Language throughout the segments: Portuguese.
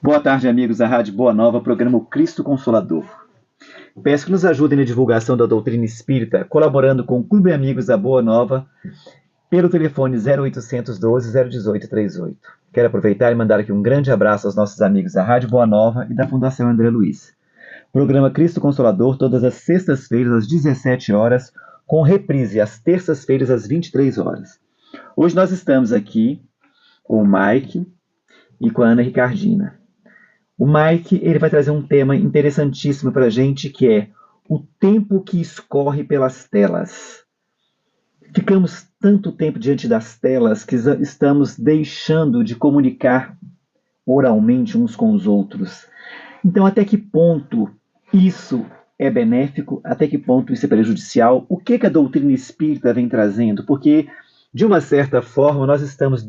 Boa tarde, amigos da Rádio Boa Nova, programa O Cristo Consolador. Peço que nos ajudem na divulgação da doutrina espírita, colaborando com o Clube Amigos da Boa Nova, pelo telefone 0800 12 018 38. Quero aproveitar e mandar aqui um grande abraço aos nossos amigos da Rádio Boa Nova e da Fundação André Luiz. Programa Cristo Consolador, todas as sextas-feiras, às 17 horas, com reprise às terças-feiras, às 23 horas. Hoje nós estamos aqui com o Mike e com a Ana Ricardina. O Mike ele vai trazer um tema interessantíssimo para a gente, que é o tempo que escorre pelas telas. Ficamos tanto tempo diante das telas que estamos deixando de comunicar oralmente uns com os outros. Então, até que ponto isso é benéfico? Até que ponto isso é prejudicial? O que a doutrina espírita vem trazendo? Porque, de uma certa forma, nós estamos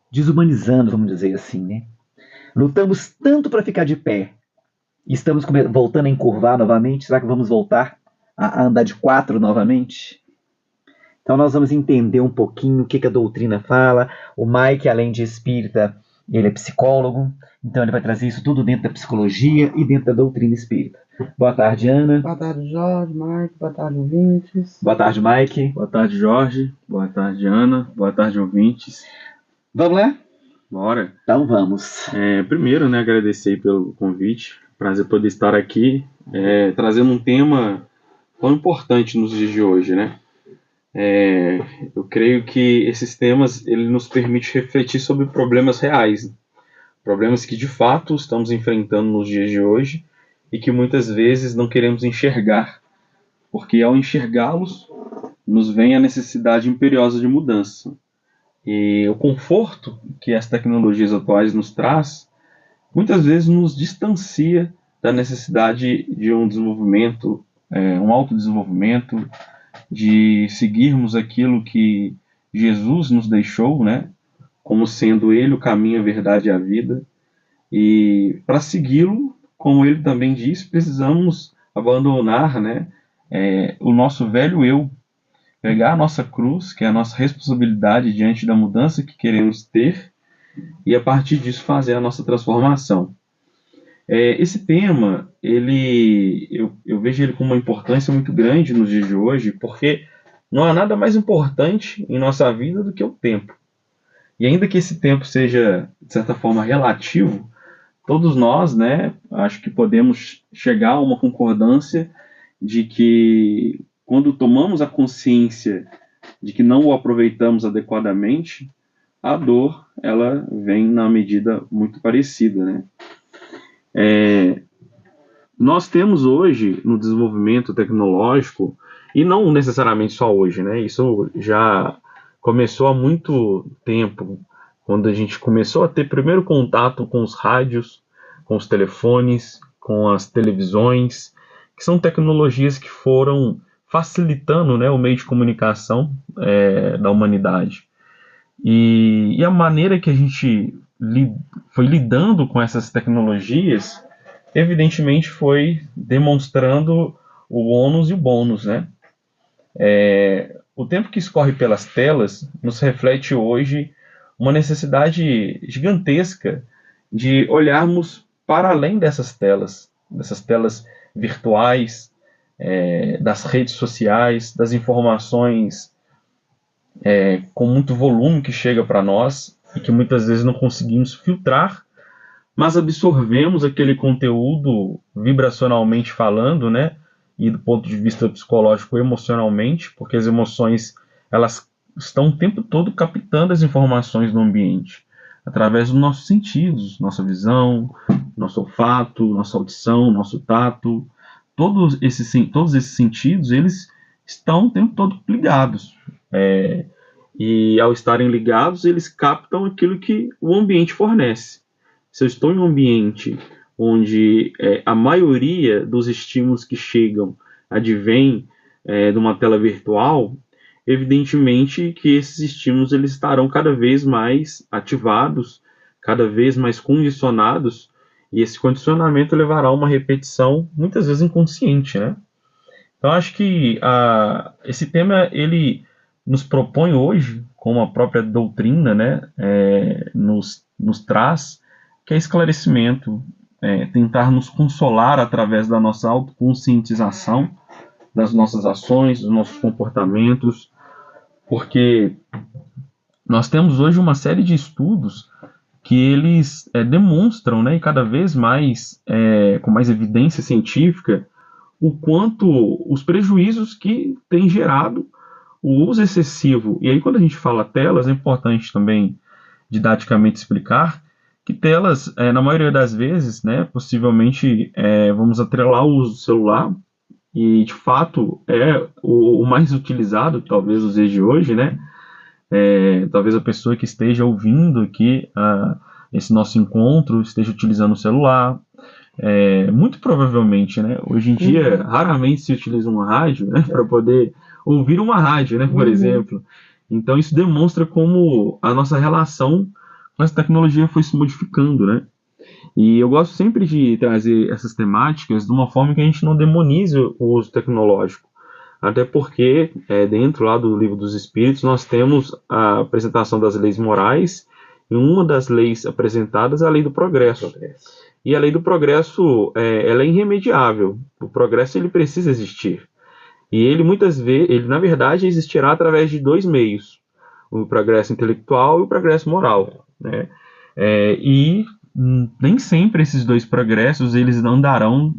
desumanizando, vamos dizer assim, né? Lutamos tanto para ficar de pé e estamos voltando a encurvar novamente. Será que vamos voltar a andar de quatro novamente? Então nós vamos entender um pouquinho o que a doutrina fala. O Mike, além de espírita, ele é psicólogo, então ele vai trazer isso tudo dentro da psicologia e dentro da doutrina espírita. Boa tarde, Ana. Boa tarde, Jorge, Mike. Boa tarde, ouvintes. Boa tarde, Mike. Boa tarde, Jorge. Boa tarde, Ana. Boa tarde, ouvintes. Vamos lá? Bora. Então vamos. Primeiro, agradecer pelo convite. Prazer poder estar aqui, trazendo um tema tão importante nos dias de hoje, né? Eu creio que esses temas ele nos permite refletir sobre problemas reais, problemas que de fato estamos enfrentando nos dias de hoje e que muitas vezes não queremos enxergar, porque ao enxergá-los nos vem a necessidade imperiosa de mudança. E o conforto que as tecnologias atuais nos traz, muitas vezes nos distancia da necessidade de um desenvolvimento, um autodesenvolvimento, de seguirmos aquilo que Jesus nos deixou, né, como sendo Ele o caminho, a verdade e a vida. E para segui-lo, como Ele também diz, precisamos abandonar, né, o nosso velho eu, pegar a nossa cruz, que é a nossa responsabilidade diante da mudança que queremos ter, e a partir disso fazer a nossa transformação. Esse tema, eu vejo ele com uma importância muito grande nos dias de hoje, porque não há nada mais importante em nossa vida do que o tempo. E ainda que esse tempo seja, de certa forma, relativo, todos nós, acho que podemos chegar a uma concordância de que quando tomamos a consciência de que não o aproveitamos adequadamente, a dor, ela vem na medida muito parecida, né? Nós temos hoje, no desenvolvimento tecnológico, e não necessariamente só hoje, né? Isso já começou há muito tempo, quando a gente começou a ter primeiro contato com os rádios, com os telefones, com as televisões, que são tecnologias que foram facilitando, né, o meio de comunicação da humanidade. E a maneira que a gente foi lidando com essas tecnologias, evidentemente foi demonstrando o ônus e o bônus, né? O tempo que escorre pelas telas nos reflete hoje uma necessidade gigantesca de olharmos para além dessas telas virtuais, das redes sociais, das informações com muito volume que chega para nós e que muitas vezes não conseguimos filtrar, mas absorvemos aquele conteúdo vibracionalmente falando, né? E do ponto de vista psicológico, emocionalmente, porque as emoções elas estão o tempo todo captando as informações do ambiente através dos nossos sentidos, nossa visão, nosso olfato, nossa audição, nosso tato. Todos esses sentidos eles estão o tempo todo ligados. E ao estarem ligados, eles captam aquilo que o ambiente fornece. Se eu estou em um ambiente onde a maioria dos estímulos que chegam advém de uma tela virtual, evidentemente que esses estímulos eles estarão cada vez mais ativados, cada vez mais condicionados, e esse condicionamento levará a uma repetição, muitas vezes inconsciente, né? Então, acho que esse tema, ele nos propõe hoje, como a própria doutrina, né, nos traz, que é esclarecimento, tentar nos consolar através da nossa autoconscientização das nossas ações, dos nossos comportamentos, porque nós temos hoje uma série de estudos que eles demonstram, né, e cada vez mais, com mais evidência científica, o quanto os prejuízos que tem gerado o uso excessivo. E aí, quando a gente fala telas, é importante também didaticamente explicar que telas, na maioria das vezes, né, possivelmente vamos atrelar o uso do celular, e de fato é o mais utilizado, talvez, nos dias de hoje, né? Talvez a pessoa que esteja ouvindo aqui esse nosso encontro esteja utilizando o celular. Muito provavelmente, né? Hoje em dia, raramente se utiliza uma rádio, né, para poder ouvir uma rádio, né, por exemplo. Então, isso demonstra como a nossa relação com essa tecnologia foi se modificando, né? E eu gosto sempre de trazer essas temáticas de uma forma que a gente não demonize o uso tecnológico. Até porque, dentro lá do Livro dos Espíritos, nós temos a apresentação das leis morais, e uma das leis apresentadas é a lei do progresso. E a lei do progresso, ela é irremediável. O progresso, ele precisa existir. E ele, muitas vezes, ele, na verdade, existirá através de dois meios. O progresso intelectual e o progresso moral, né? E nem sempre esses dois progressos eles andarão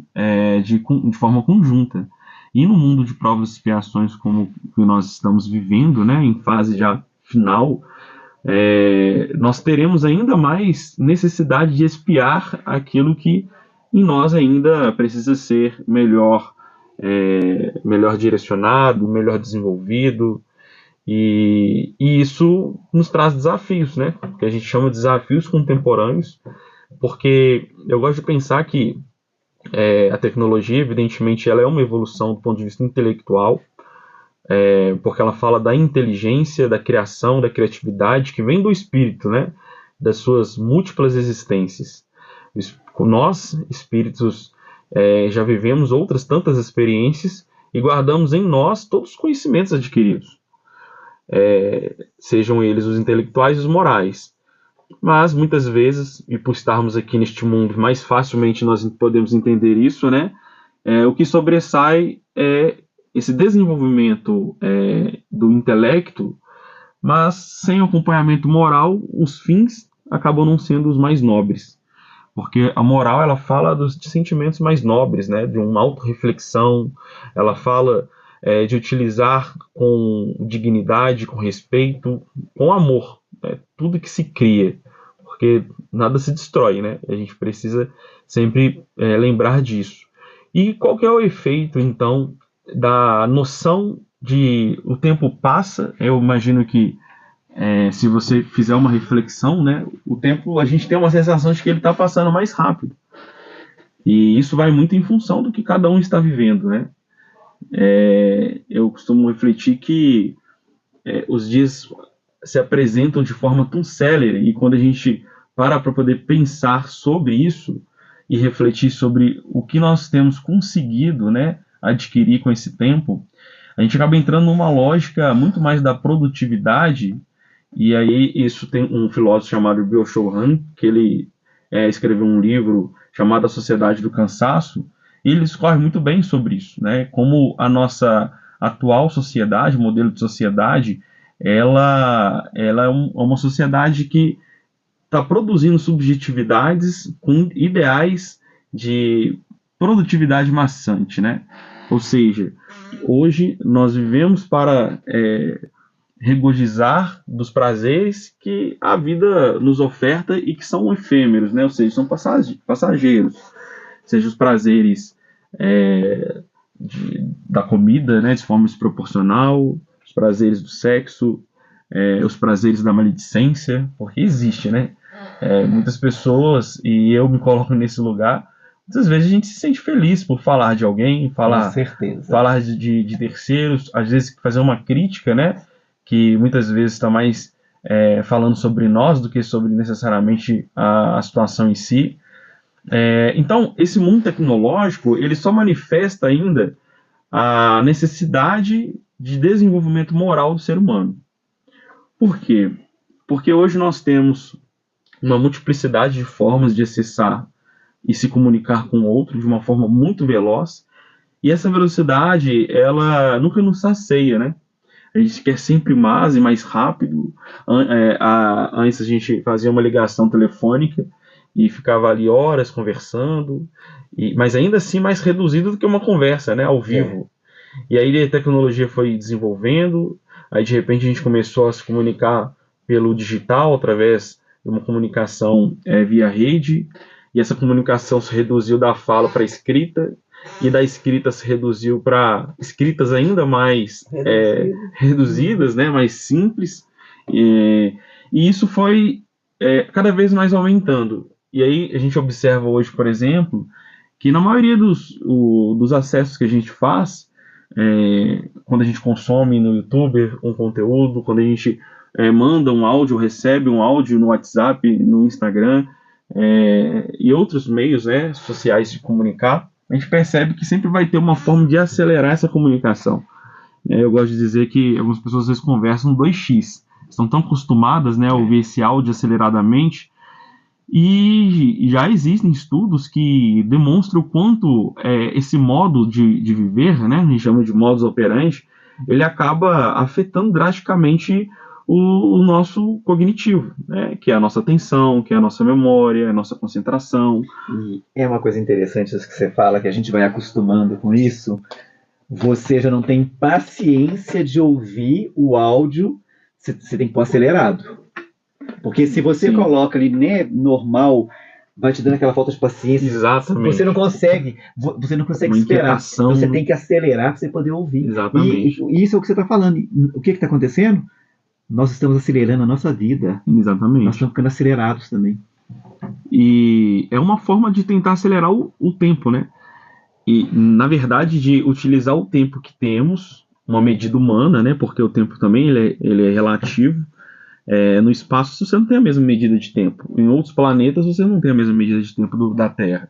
de forma conjunta. E no mundo de provas e expiações como que nós estamos vivendo, né, em fase já final, nós teremos ainda mais necessidade de expiar aquilo que em nós ainda precisa ser melhor direcionado, melhor desenvolvido. E isso nos traz desafios, né? Que a gente chama de desafios contemporâneos, porque eu gosto de pensar que a tecnologia, evidentemente, ela é uma evolução do ponto de vista intelectual, porque ela fala da inteligência, da criação, da criatividade, que vem do espírito, né? Das suas múltiplas existências. Nós, espíritos, já vivemos outras tantas experiências e guardamos em nós todos os conhecimentos adquiridos. Sejam eles os intelectuais e os morais. Mas, muitas vezes, e por estarmos aqui neste mundo, mais facilmente nós podemos entender isso, né? O que sobressai é esse desenvolvimento do intelecto, mas sem acompanhamento moral, os fins acabam não sendo os mais nobres. Porque a moral, ela fala dos sentimentos mais nobres, né? De uma autorreflexão, ela fala de utilizar com dignidade, com respeito, com amor, tudo que se cria, porque nada se destrói, né? A gente precisa sempre lembrar disso. E qual que é o efeito, então, da noção de o tempo passa? Eu imagino que se você fizer uma reflexão, né, o tempo, a gente tem uma sensação de que ele está passando mais rápido. E isso vai muito em função do que cada um está vivendo, né? Eu costumo refletir que os dias se apresentam de forma tão célere, e quando a gente para poder pensar sobre isso e refletir sobre o que nós temos conseguido, né, adquirir com esse tempo, a gente acaba entrando numa lógica muito mais da produtividade. E aí isso tem um filósofo chamado Byung-Chul Han, que ele escreveu um livro chamado A Sociedade do Cansaço, e ele discorre muito bem sobre isso, né? Como a nossa atual sociedade, modelo de sociedade, ela é uma sociedade que está produzindo subjetividades com ideais de produtividade maçante, né? Ou seja, hoje nós vivemos para regozijar dos prazeres que a vida nos oferta e que são efêmeros, né? Ou seja, são passageiros. Seja os prazeres da comida, né, de forma desproporcional, os prazeres do sexo, os prazeres da maledicência, porque existe, né? Muitas pessoas, e eu me coloco nesse lugar, muitas vezes a gente se sente feliz por falar de alguém, falar de terceiros, às vezes fazer uma crítica, né, que muitas vezes está mais falando sobre nós do que sobre necessariamente a situação em si. Então, esse mundo tecnológico, ele só manifesta ainda a necessidade de desenvolvimento moral do ser humano. Por quê? Porque hoje nós temos uma multiplicidade de formas de acessar e se comunicar com o outro de uma forma muito veloz. E essa velocidade, ela nunca nos sacia, né? A gente quer sempre mais e mais rápido. Antes a gente fazia uma ligação telefônica e ficava ali horas conversando, mas ainda assim mais reduzido do que uma conversa, né, ao vivo. E aí a tecnologia foi desenvolvendo, aí de repente a gente começou a se comunicar pelo digital, através de uma comunicação via rede, e essa comunicação se reduziu da fala para a escrita, e da escrita se reduziu para escritas ainda mais reduzidas, né, mais simples, e isso foi cada vez mais aumentando. E aí a gente observa hoje, por exemplo, que na maioria dos acessos que a gente faz, quando a gente consome no YouTube um conteúdo, quando a gente manda um áudio, recebe um áudio no WhatsApp, no Instagram e outros meios, né, sociais de comunicar, a gente percebe que sempre vai ter uma forma de acelerar essa comunicação. Eu gosto de dizer que algumas pessoas às vezes conversam 2x, estão tão acostumadas, né, a ouvir esse áudio aceleradamente, e já existem estudos que demonstram o quanto esse modo de viver, né, a gente chama de modus operandi, ele acaba afetando drasticamente o nosso cognitivo, né, que é a nossa atenção, que é a nossa memória, a nossa concentração. E é uma coisa interessante isso que você fala, que a gente vai acostumando com isso. Você já não tem paciência de ouvir o áudio, você tem que pôr acelerado. Porque se você coloca ali, né, normal, vai te dando aquela falta de paciência. Exatamente. Você não consegue esperar. Então você tem que acelerar para você poder ouvir. Exatamente. E isso é o que você está falando. O que está acontecendo? Nós estamos acelerando a nossa vida. Exatamente. Nós estamos ficando acelerados também. E é uma forma de tentar acelerar o tempo, né? E, na verdade, de utilizar o tempo que temos, uma medida humana, né? Porque o tempo também ele é relativo. No espaço você não tem a mesma medida de tempo. Em outros planetas você não tem a mesma medida de tempo da Terra.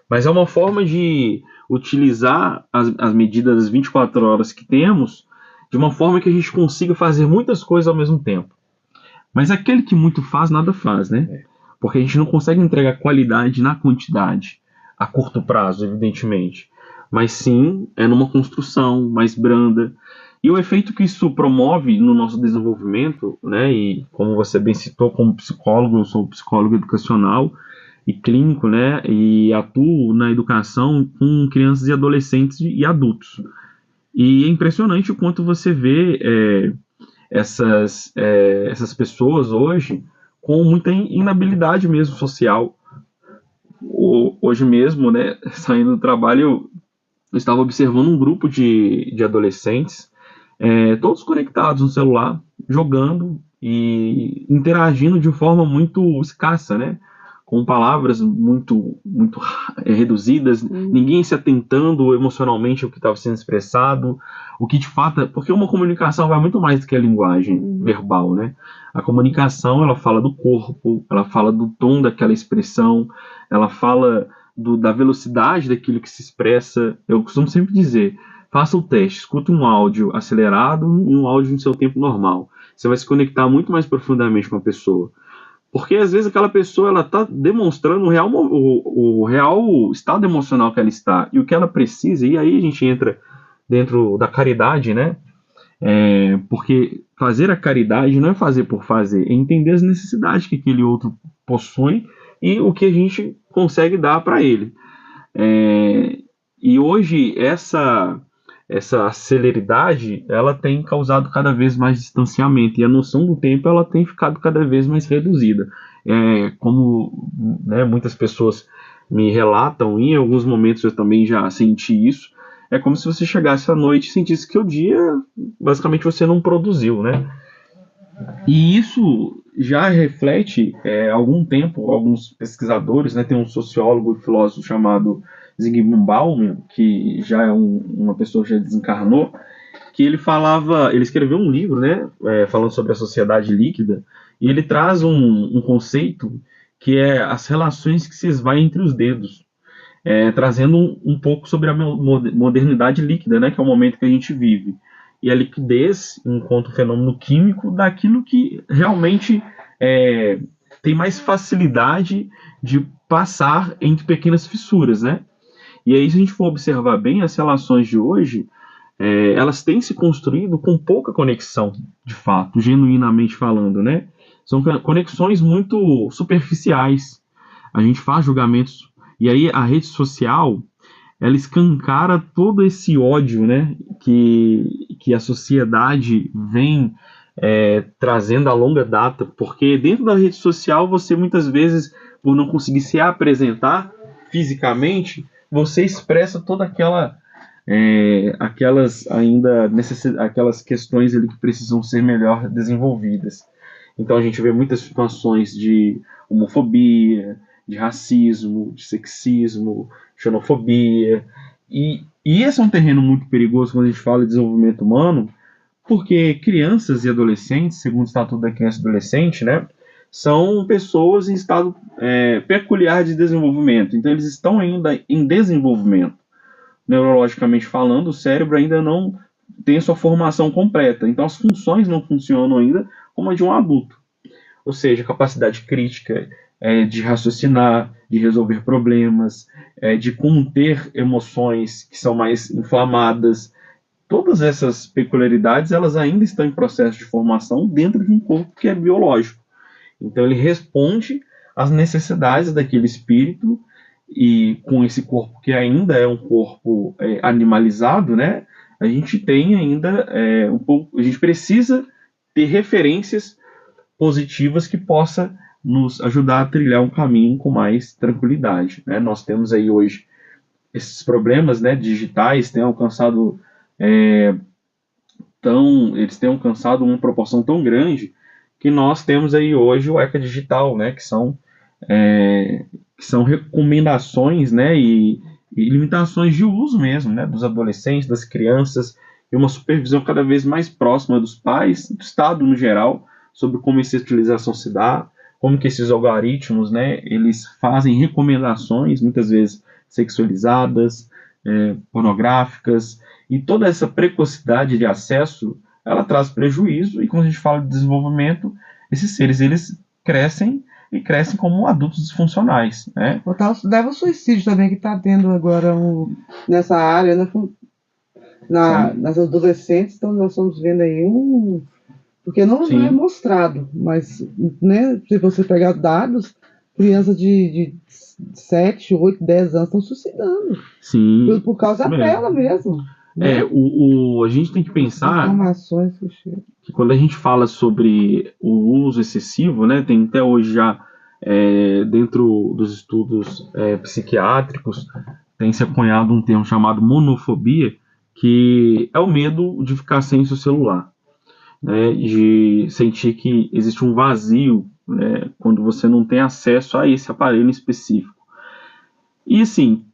Mas é uma forma de utilizar as medidas das 24 horas que temos de uma forma que a gente consiga fazer muitas coisas ao mesmo tempo. Mas aquele que muito faz, nada faz, né? Porque a gente não consegue entregar qualidade na quantidade, a curto prazo, evidentemente. Mas sim, numa construção mais branda. E o efeito que isso promove no nosso desenvolvimento, né? E como você bem citou, como psicólogo, eu sou psicólogo educacional e clínico, né? E atuo na educação com crianças e adolescentes e adultos. E é impressionante o quanto você vê essas pessoas hoje com muita inabilidade mesmo social. Hoje mesmo, né, saindo do trabalho, eu estava observando um grupo de adolescentes, todos conectados no celular, jogando e interagindo de forma muito escassa, né? Com palavras muito reduzidas, ninguém se atentando emocionalmente ao que estava sendo expressado, o que de fato, porque uma comunicação vai muito mais do que a linguagem verbal, né? A comunicação, ela fala do corpo, ela fala do tom daquela expressão, ela fala da velocidade daquilo que se expressa. Eu costumo sempre dizer, faça o teste, escuta um áudio acelerado e um áudio no seu tempo normal. Você vai se conectar muito mais profundamente com a pessoa. Porque às vezes aquela pessoa ela está demonstrando o real estado emocional que ela está e o que ela precisa, e aí a gente entra dentro da caridade, né? Porque fazer a caridade não é fazer por fazer, é entender as necessidades que aquele outro possui e o que a gente consegue dar para ele. E hoje essa celeridade ela tem causado cada vez mais distanciamento e a noção do tempo ela tem ficado cada vez mais reduzida. Como, né, muitas pessoas me relatam, e em alguns momentos eu também já senti isso, é como se você chegasse à noite e sentisse que o dia, basicamente, você não produziu, né? E isso já reflete há algum tempo, alguns pesquisadores, né, tem um sociólogo e filósofo chamado Zygmunt Bauman, que já é uma pessoa que já desencarnou, que ele escreveu um livro, né, falando sobre a sociedade líquida, e ele traz um conceito que é as relações que se esvaem entre os dedos, trazendo um pouco sobre a modernidade líquida, né, que é o momento que a gente vive. E a liquidez, enquanto fenômeno químico, daquilo que realmente tem mais facilidade de passar entre pequenas fissuras, né? E aí, se a gente for observar bem, as relações de hoje, elas têm se construído com pouca conexão, de fato, genuinamente falando, né? São conexões muito superficiais. A gente faz julgamentos, e aí a rede social, ela escancara todo esse ódio, né, que a sociedade vem trazendo a longa data, porque dentro da rede social você muitas vezes, por não conseguir se apresentar fisicamente, você expressa toda aquelas questões ali que precisam ser melhor desenvolvidas. Então a gente vê muitas situações de homofobia, de racismo, de sexismo, xenofobia. E esse é um terreno muito perigoso quando a gente fala de desenvolvimento humano, porque crianças e adolescentes, segundo o Estatuto da Criança e Adolescente, né, são pessoas em estado peculiar de desenvolvimento. Então eles estão ainda em desenvolvimento. Neurologicamente falando, o cérebro ainda não tem a sua formação completa. Então as funções não funcionam ainda como a de um adulto. Ou seja, capacidade crítica, de raciocinar, de resolver problemas, de conter emoções que são mais inflamadas. Todas essas peculiaridades, elas ainda estão em processo de formação dentro de um corpo que é biológico. Então ele responde às necessidades daquele espírito, e com esse corpo que ainda é um corpo animalizado, né, a gente tem ainda um pouco, a gente precisa ter referências positivas que possa nos ajudar a trilhar um caminho com mais tranquilidade, né? Nós temos aí hoje esses problemas, né, digitais têm alcançado eles têm alcançado uma proporção tão grande que nós temos aí hoje o ECA digital, né, que são recomendações, né, e limitações de uso mesmo, né, dos adolescentes, das crianças, e uma supervisão cada vez mais próxima dos pais, do Estado no geral, sobre como essa utilização se dá, como que esses algoritmos, né, eles fazem recomendações, muitas vezes sexualizadas, pornográficas, e toda essa precocidade de acesso, ela traz prejuízo, e quando a gente fala de desenvolvimento, esses seres, eles crescem, e crescem como adultos disfuncionais, né? Deve o suicídio também, que está tendo agora nessa área, né, nas adolescentes, então nós estamos vendo aí porque não é mostrado, mas, né, se você pegar dados, crianças de 7, 8, 10 anos estão suicidando. Sim. Por causa dela mesmo. Né? A gente tem que pensar que quando a gente fala sobre o uso excessivo, né, tem até hoje já dentro dos estudos psiquiátricos, tem se acunhado um termo chamado monofobia, que é o medo de ficar sem o seu celular, né, de sentir que existe um vazio, né, quando você não tem acesso a esse aparelho específico. E assim,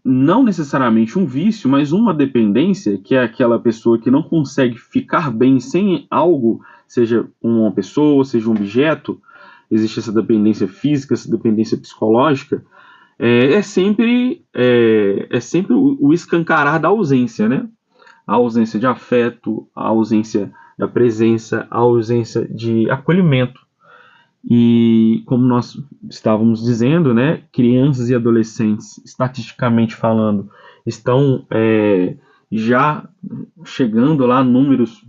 não necessariamente um vício, mas uma dependência, que é aquela pessoa que não consegue ficar bem sem algo, seja uma pessoa, seja um objeto, existe essa dependência física, essa dependência psicológica, é sempre o escancarar da ausência, né? A ausência de afeto, a ausência da presença, a ausência de acolhimento. E como nós estávamos dizendo, né, crianças e adolescentes, estatisticamente falando, estão já chegando lá, números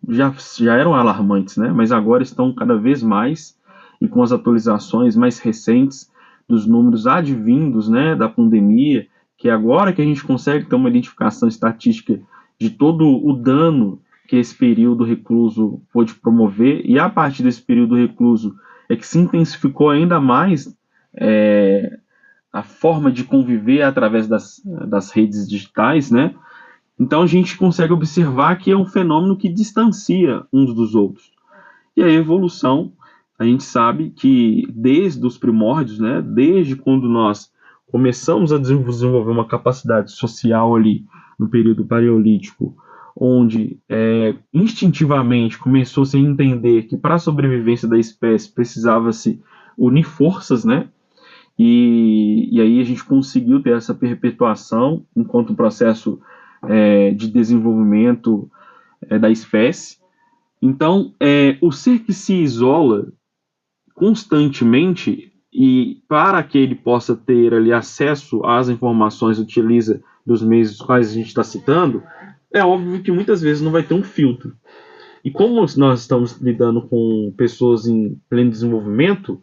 já eram alarmantes, né, mas agora estão cada vez mais, e com as atualizações mais recentes dos números advindos, né, da pandemia, que é agora que a gente consegue ter uma identificação estatística de todo o dano que esse período recluso pôde promover, e a partir desse período recluso é que se intensificou ainda mais a forma de conviver através das redes digitais, né? Então a gente consegue observar que é um fenômeno que distancia uns dos outros. E a evolução, a gente sabe que desde os primórdios, né, desde quando nós começamos a desenvolver uma capacidade social ali no período paleolítico, onde instintivamente começou-se a entender que para a sobrevivência da espécie precisava-se unir forças, né? E aí a gente conseguiu ter essa perpetuação enquanto um processo de desenvolvimento da espécie. Então, o ser que se isola, constantemente, e para que ele possa ter ali acesso às informações, utiliza dos meios dos quais a gente está citando, é óbvio que muitas vezes não vai ter um filtro. E como nós estamos lidando com pessoas em pleno desenvolvimento,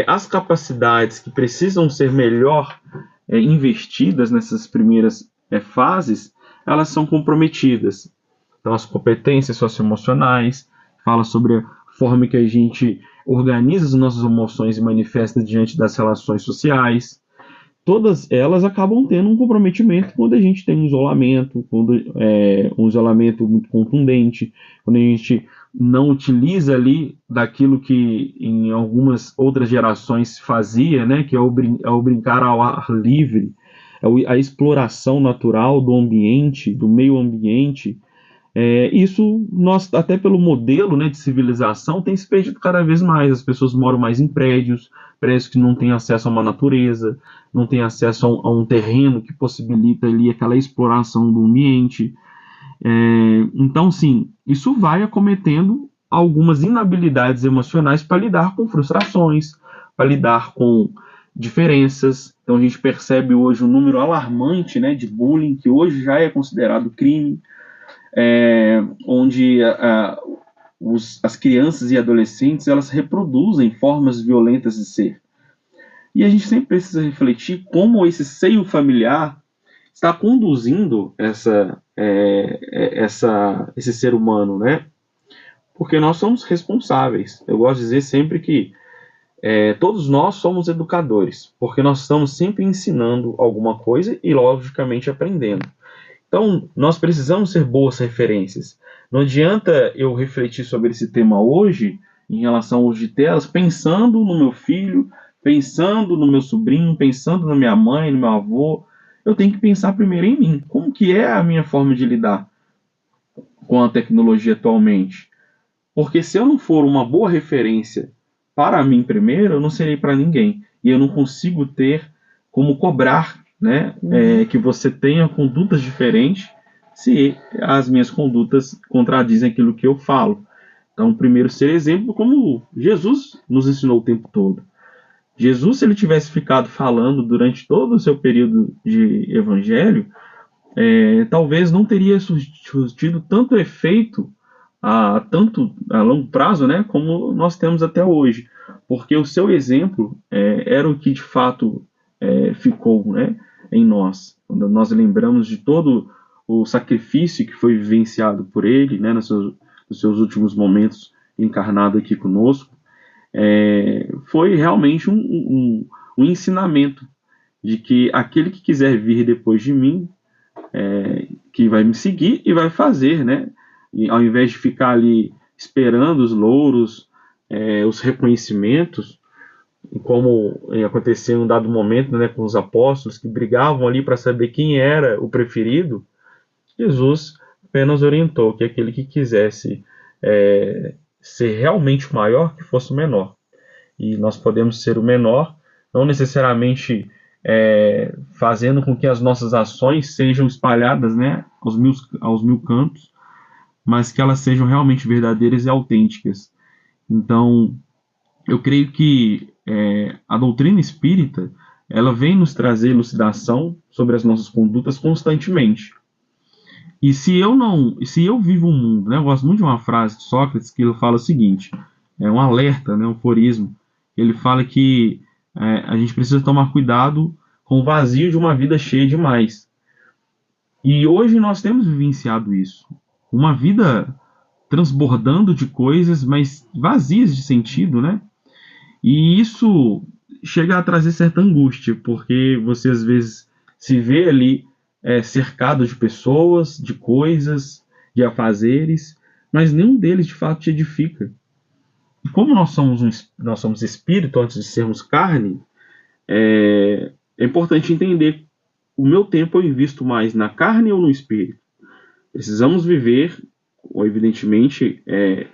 as capacidades que precisam ser melhor investidas nessas primeiras fases, elas são comprometidas. Então, as competências socioemocionais, fala sobre a forma que a gente organiza as nossas emoções e manifesta diante das relações sociais. Todas elas acabam tendo um comprometimento quando a gente tem um isolamento, um isolamento muito contundente, quando a gente não utiliza ali daquilo que em algumas outras gerações se fazia, né, que é o brincar ao ar livre, a exploração natural do ambiente, do meio ambiente. Isso, nós, até pelo modelo, né, de civilização, tem se perdido cada vez mais. As pessoas moram mais em prédios que não têm acesso a uma natureza, não têm acesso a um terreno que possibilita ali aquela exploração do ambiente. Então, sim, isso vai acometendo algumas inabilidades emocionais para lidar com frustrações, para lidar com diferenças. Então, a gente percebe hoje um número alarmante, né, de bullying, que hoje já é considerado crime, onde as crianças e adolescentes elas reproduzem formas violentas de ser. E a gente sempre precisa refletir como esse seio familiar está conduzindo esse ser humano, né? Porque nós somos responsáveis. Eu gosto de dizer sempre que todos nós somos educadores, porque nós estamos sempre ensinando alguma coisa e, logicamente, aprendendo. Então, nós precisamos ser boas referências. Não adianta eu refletir sobre esse tema hoje, em relação ao uso de telas, pensando no meu filho, pensando no meu sobrinho, pensando na minha mãe, no meu avô. Eu tenho que pensar primeiro em mim. Como que é a minha forma de lidar com a tecnologia atualmente? Porque se eu não for uma boa referência para mim primeiro, eu não serei para ninguém. E eu não consigo ter como cobrar, né, que você tenha condutas diferentes se as minhas condutas contradizem aquilo que eu falo. Então, primeiro, ser exemplo como Jesus nos ensinou o tempo todo. Jesus, se ele tivesse ficado falando durante todo o seu período de evangelho, talvez não teria surtido tanto efeito tanto a longo prazo, né, como nós temos até hoje. Porque o seu exemplo era o que de fato ficou, né, em nós. Quando nós lembramos de todo o sacrifício que foi vivenciado por ele, né, nos seus últimos momentos encarnado aqui conosco, foi realmente um ensinamento de que aquele que quiser vir depois de mim, que vai me seguir e vai fazer, né, e ao invés de ficar ali esperando os louros, os reconhecimentos, como aconteceu em um dado momento, né, com os apóstolos que brigavam ali para saber quem era o preferido, Jesus apenas orientou que aquele que quisesse ser realmente o maior, que fosse o menor. E nós podemos ser o menor, não necessariamente fazendo com que as nossas ações sejam espalhadas, né, aos mil cantos, mas que elas sejam realmente verdadeiras e autênticas. Então, eu creio que a doutrina espírita ela vem nos trazer elucidação sobre as nossas condutas constantemente. E se eu vivo um mundo, né, eu gosto muito de uma frase de Sócrates que ele fala o seguinte, um alerta, né, um aforismo, ele fala que a gente precisa tomar cuidado com o vazio de uma vida cheia demais. E hoje nós temos vivenciado isso. Uma vida transbordando de coisas, mas vazias de sentido, né? E isso chega a trazer certa angústia, porque você às vezes se vê ali cercado de pessoas, de coisas, de afazeres, mas nenhum deles de fato te edifica. E como nós somos espírito antes de sermos carne, é importante entender o meu tempo eu invisto mais na carne ou no espírito. Precisamos viver, evidentemente,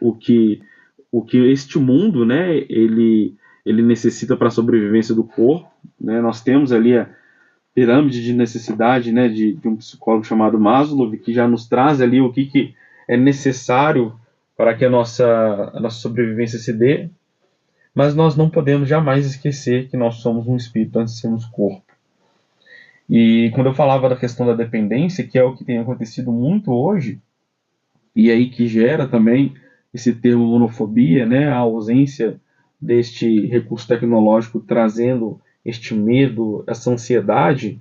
o que este mundo, né, ele necessita para a sobrevivência do corpo, né? Nós temos ali a pirâmide de necessidade, né, de um psicólogo chamado Maslow, que já nos traz ali o que é necessário para que a nossa sobrevivência se dê, mas nós não podemos jamais esquecer que nós somos um espírito antes de sermos corpo. E quando eu falava da questão da dependência, que é o que tem acontecido muito hoje, e aí que gera também esse termo monofobia, né, a ausência deste recurso tecnológico trazendo este medo, essa ansiedade,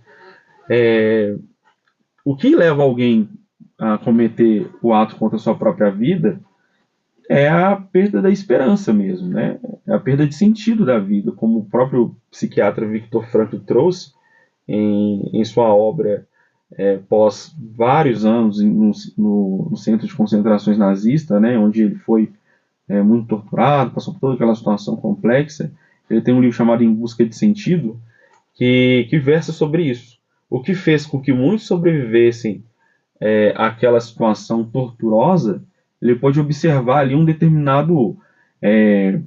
o que leva alguém a cometer o ato contra a sua própria vida é a perda da esperança mesmo, né? É a perda de sentido da vida, como o próprio psiquiatra Viktor Frankl trouxe em sua obra pós vários anos no centro de concentrações nazista, né, onde ele foi muito torturado, passou por toda aquela situação complexa. Ele tem um livro chamado Em Busca de Sentido, que versa sobre isso. O que fez com que muitos sobrevivessem àquela situação torturosa, ele pôde observar ali um determinado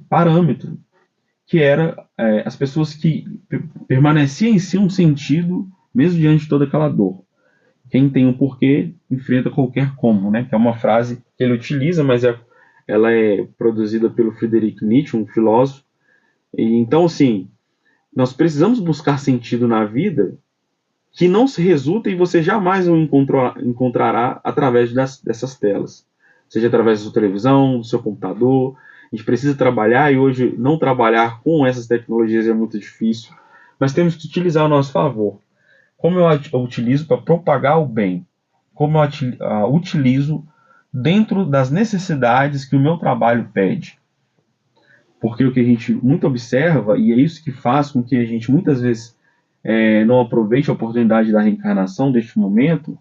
parâmetro, que era as pessoas que permaneciam em si um sentido, mesmo diante de toda aquela dor. Quem tem um porquê enfrenta qualquer como, né? Que é uma frase que ele utiliza, mas ela é produzida pelo Friedrich Nietzsche, um filósofo. E, então, assim, nós precisamos buscar sentido na vida que não se resulta e você jamais o encontrará através dessas telas. Seja através da sua televisão, do seu computador. A gente precisa trabalhar e hoje não trabalhar com essas tecnologias é muito difícil, mas temos que utilizar ao nosso favor. Como eu utilizo para propagar o bem? Como eu utilizo dentro das necessidades que o meu trabalho pede? Porque o que a gente muito observa, e é isso que faz com que a gente muitas vezes não aproveite a oportunidade da reencarnação deste momento,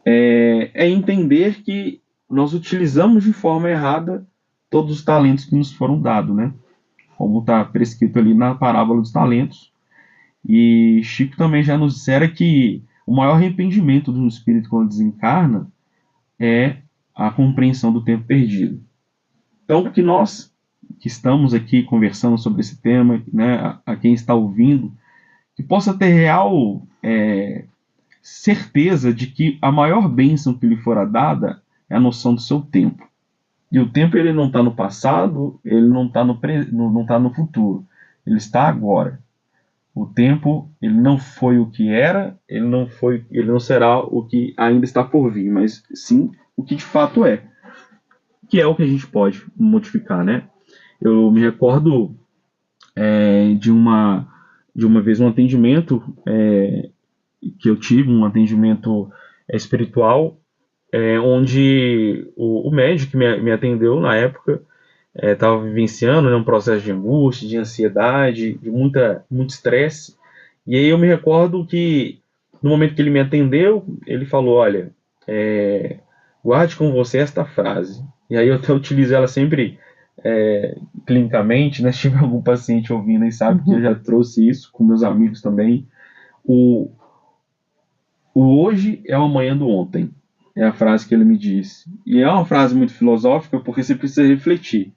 é entender que nós utilizamos de forma errada todos os talentos que nos foram dados, né? Como está prescrito ali na parábola dos talentos. E Chico também já nos dissera que o maior arrependimento de um espírito quando desencarna é a compreensão do tempo perdido. Então, que nós que estamos aqui conversando sobre esse tema, né, a quem está ouvindo, que possa ter real certeza de que a maior bênção que lhe fora dada é a noção do seu tempo. E o tempo ele não está no passado, ele não está no futuro, ele está agora. O tempo ele não foi o que era, ele não será o que ainda está por vir, mas sim o que de fato é, que é o que a gente pode modificar, né? Eu me recordo de uma vez um atendimento que eu tive, um atendimento espiritual, onde o médico que me atendeu na época estava vivenciando, né, um processo de angústia, de ansiedade, de muito estresse. E aí eu me recordo que no momento que ele me atendeu, ele falou: olha, guarde com você esta frase. E aí eu até utilizo ela sempre clinicamente, né? Se tiver algum paciente ouvindo aí sabe que eu já trouxe isso com meus amigos também. O hoje é o amanhã do ontem. É a frase que ele me disse. E é uma frase muito filosófica porque você precisa refletir.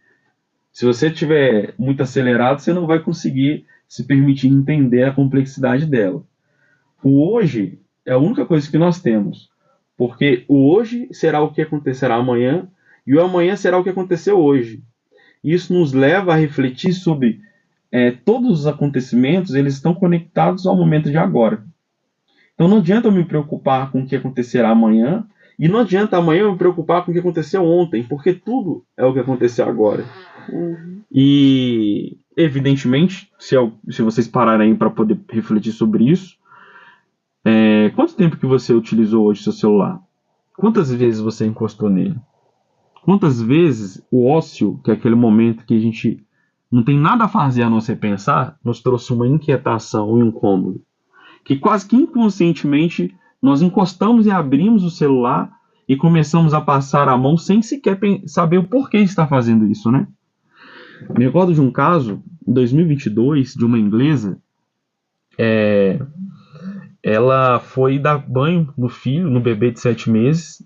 Se você estiver muito acelerado, você não vai conseguir se permitir entender a complexidade dela. O hoje é a única coisa que nós temos, porque o hoje será o que acontecerá amanhã e o amanhã será o que aconteceu hoje. Isso nos leva a refletir sobre todos os acontecimentos, eles estão conectados ao momento de agora. Então não adianta eu me preocupar com o que acontecerá amanhã e não adianta amanhã eu me preocupar com o que aconteceu ontem, porque tudo é o que aconteceu agora. E, evidentemente, se vocês pararem para poder refletir sobre isso, quanto tempo que você utilizou hoje seu celular? Quantas vezes você encostou nele? Quantas vezes o ócio, que é aquele momento que a gente não tem nada a fazer a não ser pensar, nos trouxe uma inquietação, um incômodo, que quase que inconscientemente nós encostamos e abrimos o celular e começamos a passar a mão sem sequer saber o porquê está fazendo isso, né? Me recordo de um caso, em 2022, de uma inglesa. Ela foi dar banho no filho, no bebê de 7 meses,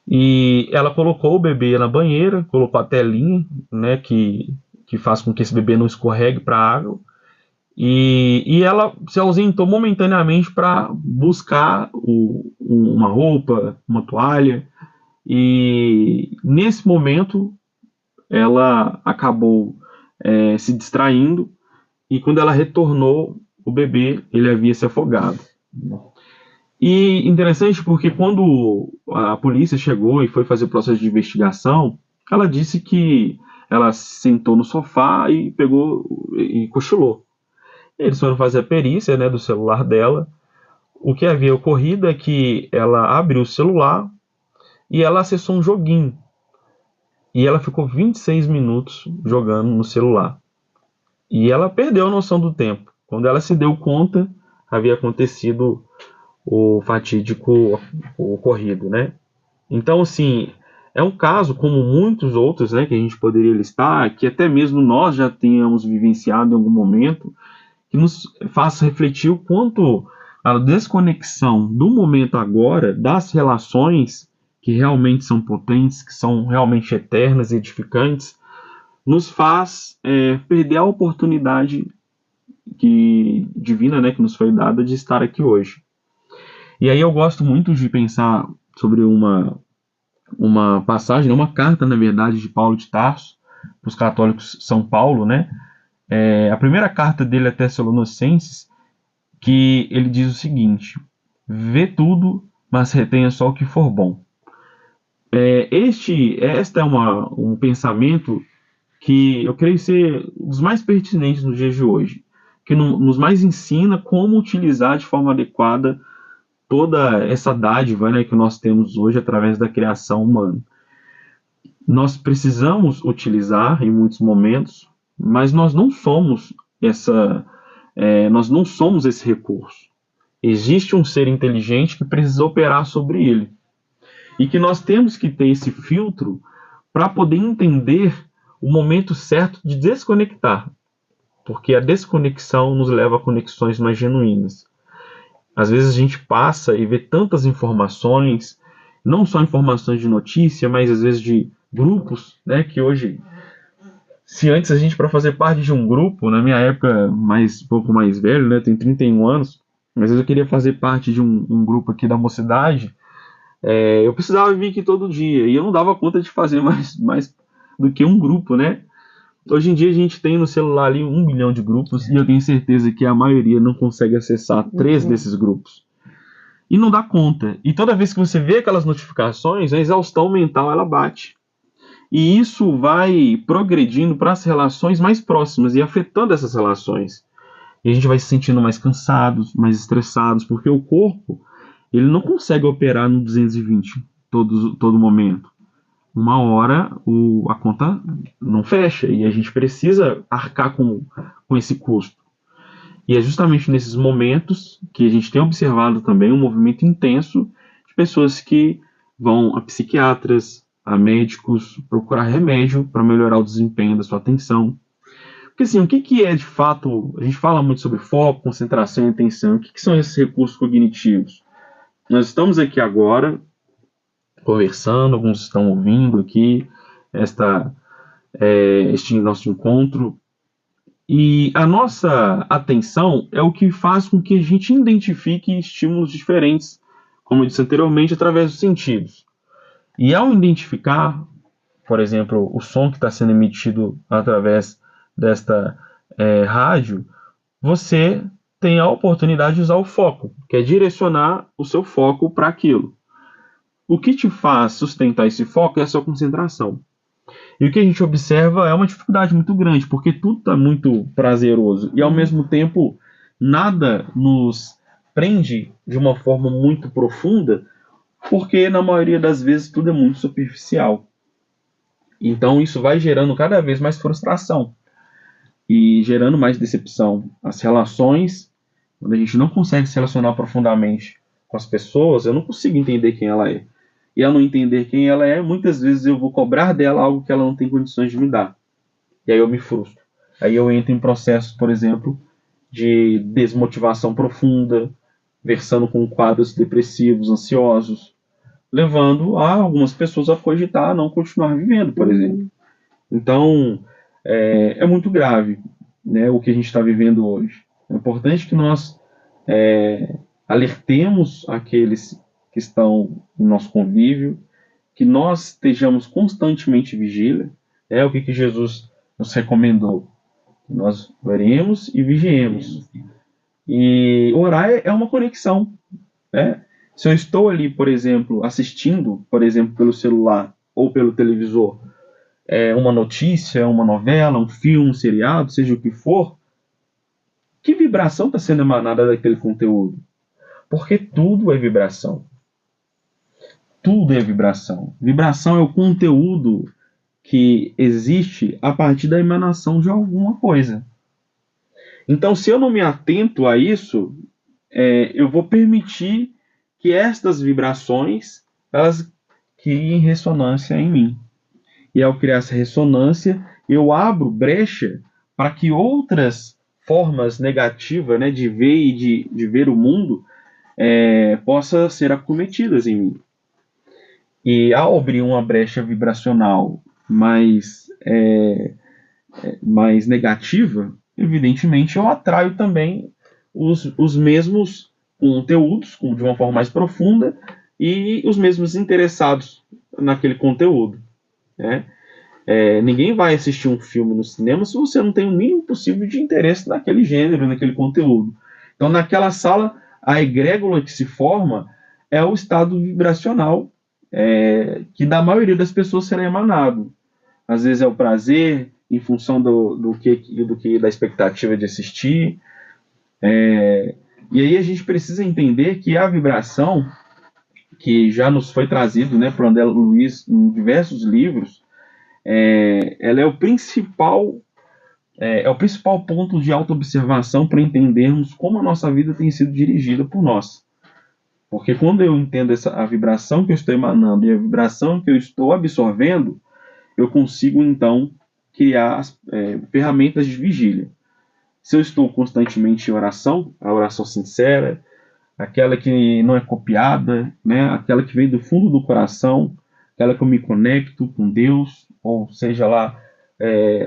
e ela colocou o bebê na banheira, colocou a telinha, né, que faz com que esse bebê não escorregue para a água, e ela se ausentou momentaneamente para buscar uma roupa, uma toalha, e nesse momento ela acabou se distraindo, e quando ela retornou, o bebê ele havia se afogado. E interessante porque quando a polícia chegou e foi fazer o processo de investigação, ela disse que ela sentou no sofá e pegou e cochilou. Eles foram fazer a perícia, né, do celular dela. O que havia ocorrido é que ela abriu o celular e ela acessou um joguinho. E ela ficou 26 minutos jogando no celular. E ela perdeu a noção do tempo. Quando ela se deu conta, havia acontecido o fatídico ocorrido, né? Então, assim, é um caso, como muitos outros, né, que a gente poderia listar, que até mesmo nós já tenhamos vivenciado em algum momento, que nos faz refletir o quanto a desconexão do momento agora, das relações que realmente são potentes, que são realmente eternas e edificantes, nos faz perder a oportunidade divina, né, que nos foi dada de estar aqui hoje. E aí eu gosto muito de pensar sobre uma passagem, uma carta, na verdade, de Paulo de Tarso, para os católicos São Paulo, né? A primeira carta dele a Tessalonicenses, que ele diz o seguinte: vê tudo, mas retenha só o que for bom. Este é um pensamento que eu creio ser um dos mais pertinentes nos dias de hoje, que nos mais ensina como utilizar de forma adequada toda essa dádiva, né, que nós temos hoje através da criação humana. Nós precisamos utilizar em muitos momentos, mas nós não somos esse recurso. Existe um ser inteligente que precisa operar sobre ele. E que nós temos que ter esse filtro para poder entender o momento certo de desconectar. Porque a desconexão nos leva a conexões mais genuínas. Às vezes a gente passa e vê tantas informações, não só informações de notícia, mas às vezes de grupos, né, que hoje, se antes a gente, para fazer parte de um grupo, na minha época um pouco mais velho, né, eu tenho 31 anos, às vezes eu queria fazer parte de um grupo aqui da mocidade, eu precisava vir aqui todo dia, e eu não dava conta de fazer mais do que um grupo, né? Hoje em dia a gente tem no celular ali 1 milhão de grupos, e eu tenho certeza que a maioria não consegue acessar 3 desses grupos. E não dá conta. E toda vez que você vê aquelas notificações, a exaustão mental ela bate. E isso vai progredindo para as relações mais próximas e afetando essas relações. E a gente vai se sentindo mais cansados, mais estressados, porque o corpo ele não consegue operar no 220 todo momento. Uma hora a conta não fecha e a gente precisa arcar com esse custo. E é justamente nesses momentos que a gente tem observado também um movimento intenso de pessoas que vão a psiquiatras, a médicos, procurar remédio para melhorar o desempenho da sua atenção. Porque assim, o que é de fato, a gente fala muito sobre foco, concentração e atenção, o que são esses recursos cognitivos? Nós estamos aqui agora conversando, alguns estão ouvindo aqui este nosso encontro, e a nossa atenção é o que faz com que a gente identifique estímulos diferentes, como eu disse anteriormente, através dos sentidos. E ao identificar, por exemplo, o som que está sendo emitido através desta rádio, você tem a oportunidade de usar o foco, que é direcionar o seu foco para aquilo. O que te faz sustentar esse foco é a sua concentração. E o que a gente observa é uma dificuldade muito grande, porque tudo está muito prazeroso e, ao mesmo tempo, nada nos prende de uma forma muito profunda, porque, na maioria das vezes, tudo é muito superficial. Então, isso vai gerando cada vez mais frustração e gerando mais decepção. As relações, quando a gente não consegue se relacionar profundamente com as pessoas, eu não consigo entender quem ela é. E ao não entender quem ela é, muitas vezes eu vou cobrar dela algo que ela não tem condições de me dar. E aí eu me frustro. Aí eu entro em processos, por exemplo, de desmotivação profunda, versando com quadros depressivos, ansiosos, levando a algumas pessoas a cogitar a não continuar vivendo, por exemplo. Então, é muito grave, né, o que a gente está vivendo hoje. É importante que nós alertemos aqueles que estão no nosso convívio, que nós estejamos constantemente vigília. É o que Jesus nos recomendou. Nós oremos e vigiemos. E orar é uma conexão, né? Se eu estou ali, por exemplo, assistindo, por exemplo, pelo celular ou pelo televisor, uma notícia, uma novela, um filme, um seriado, seja o que for, que vibração está sendo emanada daquele conteúdo? Porque tudo é vibração. Tudo é vibração. Vibração é o conteúdo que existe a partir da emanação de alguma coisa. Então, se eu não me atento a isso, eu vou permitir que estas vibrações elas criem ressonância em mim. E ao criar essa ressonância, eu abro brecha para que outras formas negativas, né, de ver e de ver o mundo possa ser acometidas em mim. E ao abrir uma brecha vibracional mais negativa, evidentemente eu atraio também os mesmos conteúdos de uma forma mais profunda e os mesmos interessados naquele conteúdo, né? Ninguém vai assistir um filme no cinema se você não tem o mínimo possível de interesse naquele gênero, naquele conteúdo. Então, naquela sala, a egrégora que se forma é o estado vibracional que da maioria das pessoas será emanado. Às vezes é o prazer, em função do que da expectativa de assistir. E aí a gente precisa entender que a vibração, que já nos foi trazido, né, por André Luiz em diversos livros, ela é o principal ponto de autoobservação para entendermos como a nossa vida tem sido dirigida por nós. Porque quando eu entendo a vibração que eu estou emanando e a vibração que eu estou absorvendo, eu consigo então criar ferramentas de vigília. Se eu estou constantemente em oração, a oração sincera, aquela que não é copiada, né, aquela que vem do fundo do coração, aquela que eu me conecto com Deus, ou seja lá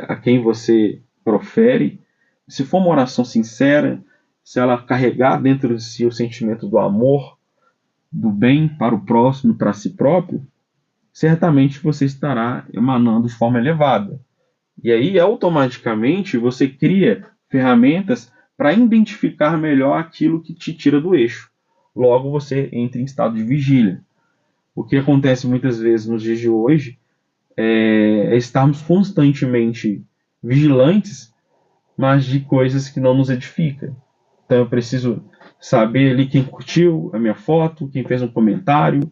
a quem você profere, se for uma oração sincera, se ela carregar dentro de si o sentimento do amor, do bem para o próximo, para si próprio, certamente você estará emanando de forma elevada. E aí, automaticamente, você cria ferramentas para identificar melhor aquilo que te tira do eixo. Logo, você entra em estado de vigília. O que acontece muitas vezes nos dias de hoje é estarmos constantemente vigilantes, mas de coisas que não nos edificam. Então, eu preciso saber ali quem curtiu a minha foto, quem fez um comentário.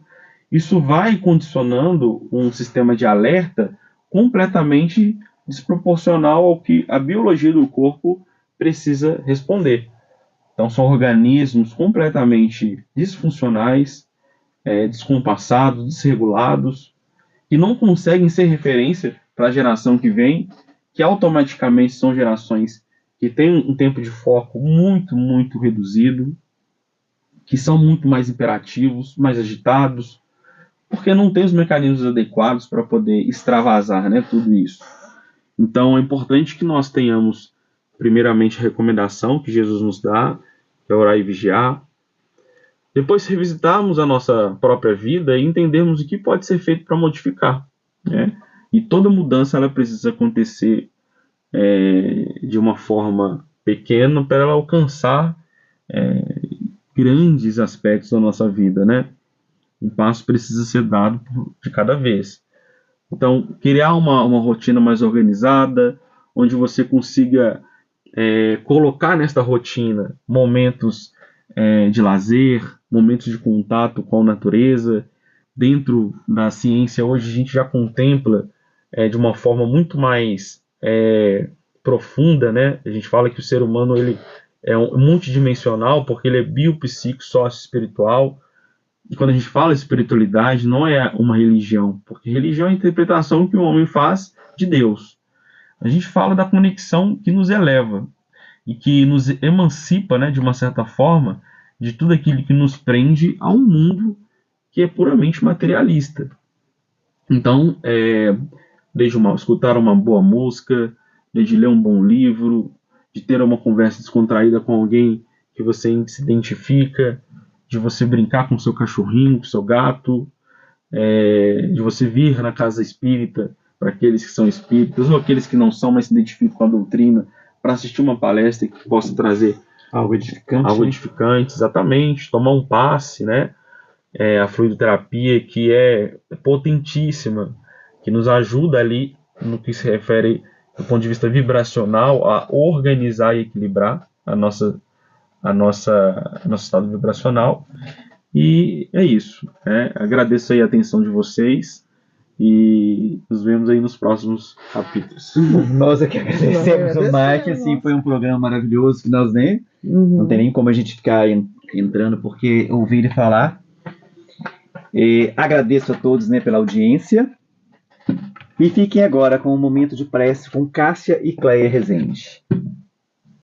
Isso vai condicionando um sistema de alerta completamente desproporcional ao que a biologia do corpo precisa responder. Então, são organismos completamente disfuncionais, descompassados, desregulados, que não conseguem ser referência para a geração que vem, que automaticamente são gerações que têm um tempo de foco muito, muito reduzido, que são muito mais imperativos, mais agitados, porque não tem os mecanismos adequados para poder extravasar, né, tudo isso. Então é importante que nós tenhamos, primeiramente, a recomendação que Jesus nos dá, que é orar e vigiar. Depois revisitarmos a nossa própria vida e entendermos o que pode ser feito para modificar, né? E toda mudança ela precisa acontecer de uma forma pequena para ela alcançar grandes aspectos da nossa vida, né? Um passo precisa ser dado de cada vez. Então, criar uma rotina mais organizada, onde você consiga colocar nesta rotina momentos de lazer, momentos de contato com a natureza. Dentro da ciência, hoje a gente já contempla de uma forma muito mais profunda, né? A gente fala que o ser humano ele é multidimensional, porque ele é biopsíquico, sócio-espiritual. E quando a gente fala de espiritualidade, não é uma religião, porque religião é a interpretação que o homem faz de Deus. A gente fala da conexão que nos eleva e que nos emancipa, né, de uma certa forma, de tudo aquilo que nos prende a um mundo que é puramente materialista. Então, desde escutar uma boa música, desde ler um bom livro, de ter uma conversa descontraída com alguém que você se identifica, de você brincar com o seu cachorrinho, com o seu gato, de você vir na casa espírita para aqueles que são espíritas, ou aqueles que não são, mas se identificam com a doutrina, assistir uma palestra que possa trazer algo edificante. Algo edificante, exatamente. Tomar um passe, né? A fluidoterapia, que é potentíssima, que nos ajuda ali no que se refere do ponto de vista vibracional a organizar e equilibrar nosso estado vibracional. E é isso, né? Agradeço aí a atenção de vocês e nos vemos aí nos próximos capítulos. Nós aqui agradecemos o Mike, assim, foi um programa maravilhoso que nós não tem nem como a gente ficar entrando, porque ouvir ele falar. Agradeço a todos, né, pela audiência. E fiquem agora com um momento de prece com Cássia e Cleia Rezende.